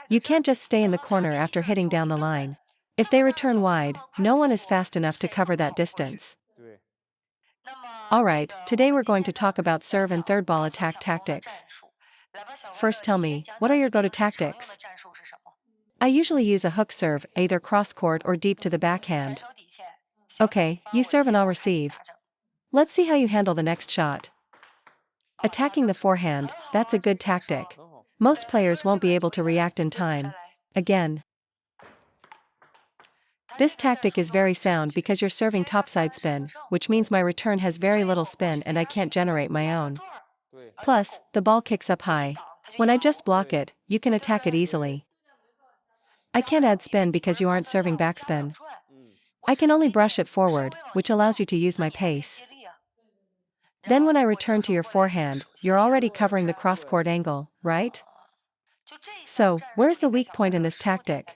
You can't just stay in the corner after hitting down the line. If they return wide, no one is fast enough to cover that distance. Alright, today we're going to talk about serve and third ball attack tactics. First tell me, what are your go-to tactics? I usually use a hook serve, either cross-court or deep to the backhand. Okay, you serve and I'll receive. Let's see how you handle the next shot. Attacking the forehand, that's a good tactic. Most players won't be able to react in time. Again. This tactic is very sound because you're serving topside spin, which means my return has very little spin and I can't generate my own. Plus, the ball kicks up high. When I just block it, you can attack it easily. I can't add spin because you aren't serving backspin. I can only brush it forward, which allows you to use my pace. Then when I return to your forehand, you're already covering the cross-court angle, right? So, where's the weak point in this tactic?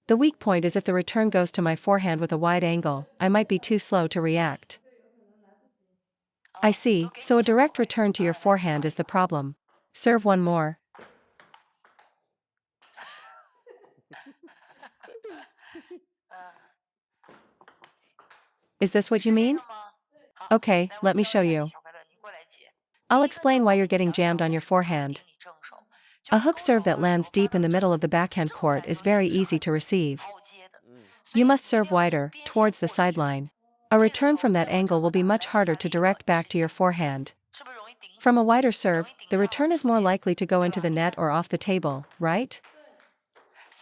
The weak point is if the return goes to my forehand with a wide angle, I might be too slow to react. I see, so a direct return to your forehand is the problem. Serve one more. Is this what you mean? Okay, let me show you. I'll explain why you're getting jammed on your forehand. A hook serve that lands deep in the middle of the backhand court is very easy to receive. You must serve wider, towards the sideline. A return from that angle will be much harder to direct back to your forehand. From a wider serve, the return is more likely to go into the net or off the table, right?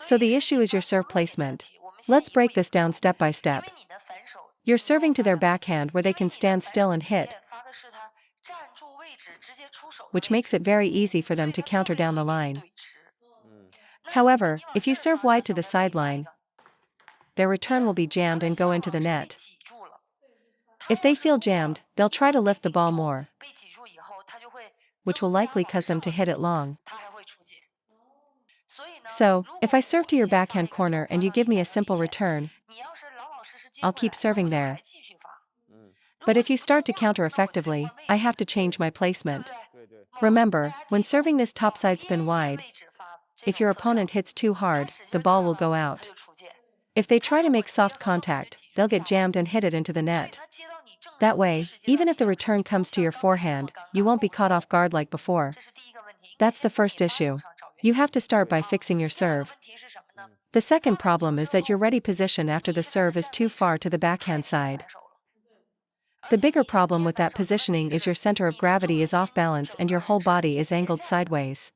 So the issue is your serve placement. Let's break this down step by step. You're serving to their backhand where they can stand still and hit, which makes it very easy for them to counter down the line. However, if you serve wide to the sideline, their return will be jammed and go into the net. If they feel jammed, they'll try to lift the ball more, which will likely cause them to hit it long. So, if I serve to your backhand corner and you give me a simple return, I'll keep serving there. But if you start to counter effectively, I have to change my placement. Remember, when serving this topside spin wide, if your opponent hits too hard, the ball will go out. If they try to make soft contact, they'll get jammed and hit it into the net. That way, even if the return comes to your forehand, you won't be caught off guard like before. That's the first issue. You have to start by fixing your serve. The second problem is that your ready position after the serve is too far to the backhand side. The bigger problem with that positioning is your center of gravity is off balance and your whole body is angled sideways.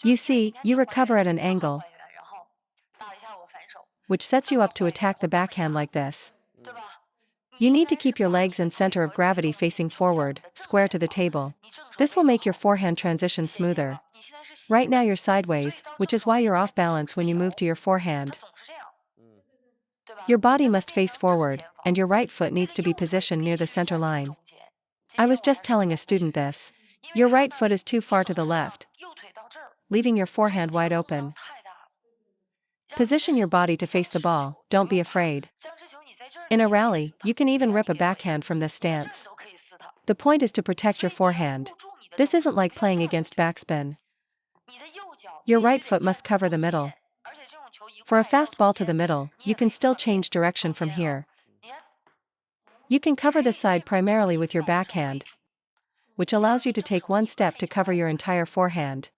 You see, you recover at an angle, which sets you up to attack the backhand like this. You need to keep your legs and center of gravity facing forward, square to the table. This will make your forehand transition smoother. Right now you're sideways, which is why you're off balance when you move to your forehand. Your body must face forward, and your right foot needs to be positioned near the center line. I was just telling a student this. Your right foot is too far to the left, leaving your forehand wide open. Position your body to face the ball, don't be afraid. In a rally, you can even rip a backhand from this stance. The point is to protect your forehand. This isn't like playing against backspin. Your right foot must cover the middle. For a fast ball to the middle, you can still change direction from here. You can cover the side primarily with your backhand, which allows you to take one step to cover your entire forehand.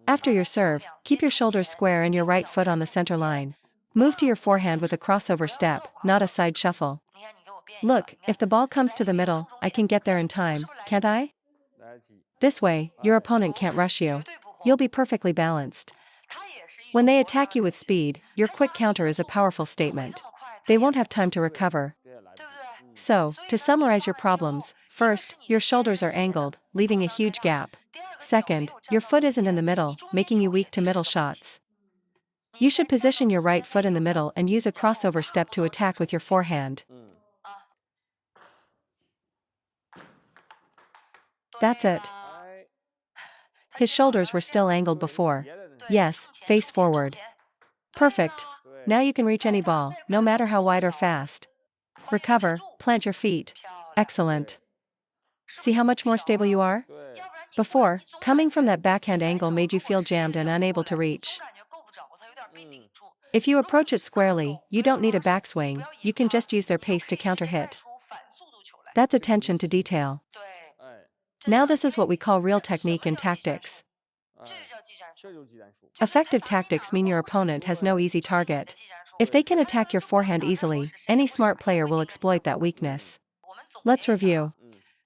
After your serve, keep your shoulders square and your right foot on the center line. Move to your forehand with a crossover step, not a side shuffle. Look, if the ball comes to the middle, I can get there in time, can't I? This way, your opponent can't rush you. You'll be perfectly balanced. When they attack you with speed, your quick counter is a powerful statement. They won't have time to recover. So, to summarize your problems, first, your shoulders are angled, leaving a huge gap. Second, your foot isn't in the middle, making you weak to middle shots. You should position your right foot in the middle and use a crossover step to attack with your forehand. That's it. His shoulders were still angled before. Yes, face forward. Perfect. Now you can reach any ball, no matter how wide or fast. Recover, plant your feet. Excellent. See how much more stable you are? Before, coming from that backhand angle made you feel jammed and unable to reach. If you approach it squarely, you don't need a backswing, you can just use their pace to counter hit. That's attention to detail. Now this is what we call real technique and tactics. Effective tactics mean your opponent has no easy target. If they can attack your forehand easily, any smart player will exploit that weakness. Let's review.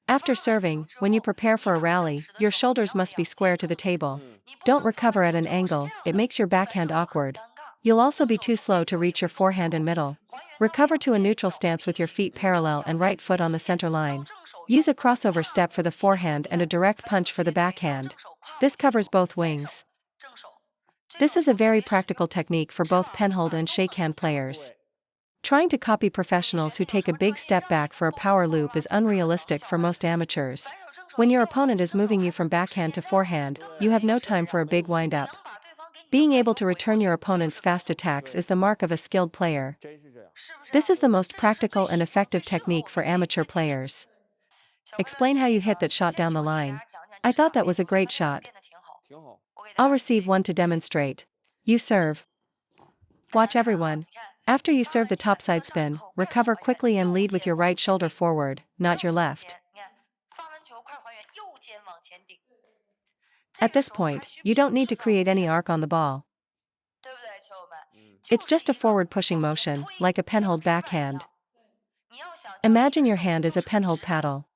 After serving, when you prepare for a rally, your shoulders must be square to the table. Don't recover at an angle, it makes your backhand awkward. You'll also be too slow to reach your forehand and middle. Recover to a neutral stance with your feet parallel and right foot on the center line. Use a crossover step for the forehand and a direct punch for the backhand. This covers both wings. This is a very practical technique for both penhold and shakehand players. Trying to copy professionals who take a big step back for a power loop is unrealistic for most amateurs. When your opponent is moving you from backhand to forehand, you have no time for a big wind-up. Being able to return your opponent's fast attacks is the mark of a skilled player. This is the most practical and effective technique for amateur players. Explain how you hit that shot down the line. I thought that was a great shot. I'll receive one to demonstrate. You serve. Watch everyone. After you serve the topside spin, recover quickly and lead with your right shoulder forward, not your left. At this point, you don't need to create any arc on the ball. It's just a forward pushing motion, like a penhold backhand. Imagine your hand is a penhold paddle.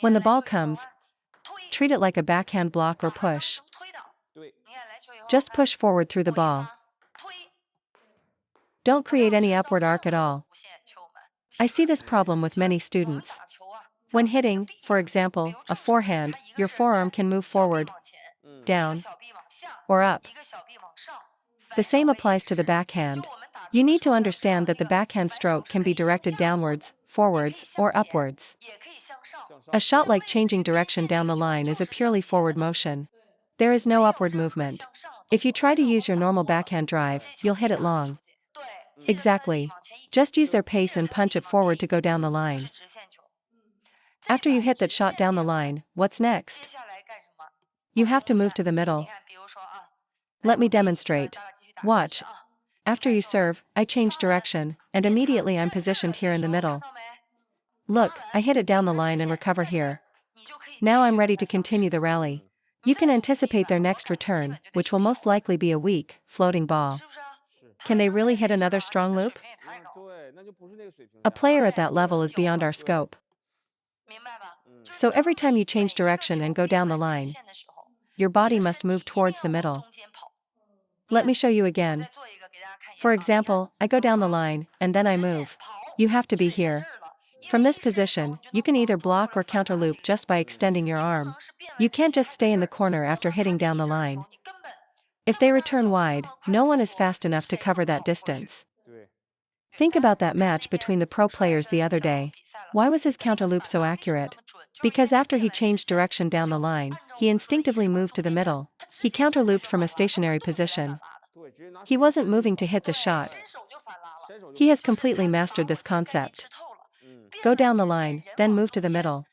When the ball comes, treat it like a backhand block or push. Just push forward through the ball. Don't create any upward arc at all. I see this problem with many students. When hitting, for example, a forehand, your forearm can move forward, down, or up. The same applies to the backhand. You need to understand that the backhand stroke can be directed downwards, forwards, or upwards. A shot like changing direction down the line is a purely forward motion. There is no upward movement. If you try to use your normal backhand drive, you'll hit it long. Exactly. Just use their pace and punch it forward to go down the line. After you hit that shot down the line, what's next? You have to move to the middle. Let me demonstrate. Watch. After you serve, I change direction, and immediately I'm positioned here in the middle. Look, I hit it down the line and recover here. Now I'm ready to continue the rally. You can anticipate their next return, which will most likely be a weak, floating ball. Can they really hit another strong loop? A player at that level is beyond our scope. So every time you change direction and go down the line, your body must move towards the middle. Let me show you again. For example, I go down the line, and then I move. You have to be here. From this position, you can either block or counter loop just by extending your arm. You can't just stay in the corner after hitting down the line. If they return wide, no one is fast enough to cover that distance. Think about that match between the pro players the other day. Why was his counter loop so accurate? Because after he changed direction down the line, he instinctively moved to the middle. He counter looped from a stationary position. He wasn't moving to hit the shot. He has completely mastered this concept. Go down the line, then move to the middle.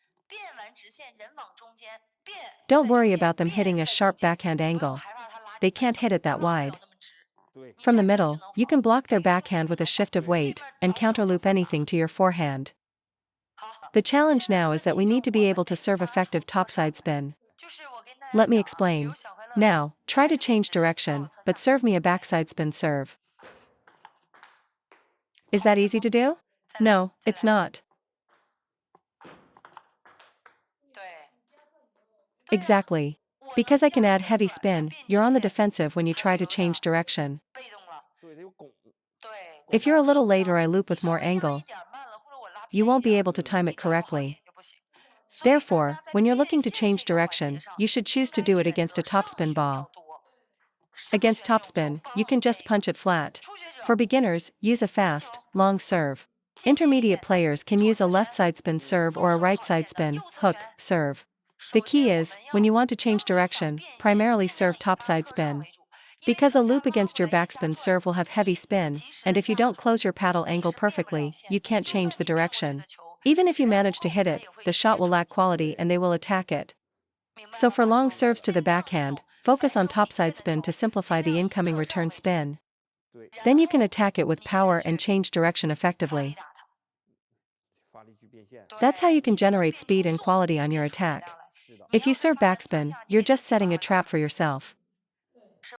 Don't worry about them hitting a sharp backhand angle. They can't hit it that wide. From the middle, you can block their backhand with a shift of weight, and counterloop anything to your forehand. The challenge now is that we need to be able to serve effective topside spin. Let me explain. Now, try to change direction, but serve me a backside spin serve. Is that easy to do? No, it's not. Exactly. Because I can add heavy spin, you're on the defensive when you try to change direction. If you're a little late or I loop with more angle, you won't be able to time it correctly. Therefore, when you're looking to change direction, you should choose to do it against a topspin ball. Against topspin, you can just punch it flat. For beginners, use a fast, long serve. Intermediate players can use a left side spin serve or a right side spin, hook, serve. The key is, when you want to change direction, primarily serve topside spin. Because a loop against your backspin serve will have heavy spin, and if you don't close your paddle angle perfectly, you can't change the direction. Even if you manage to hit it, the shot will lack quality and they will attack it. So for long serves to the backhand, focus on topside spin to simplify the incoming return spin. 对， Then you can attack it with power and change direction effectively. 发力去变现。 That's how you can generate speed and quality on your attack. 是的。 If you serve backspin, you're just setting a trap for yourself.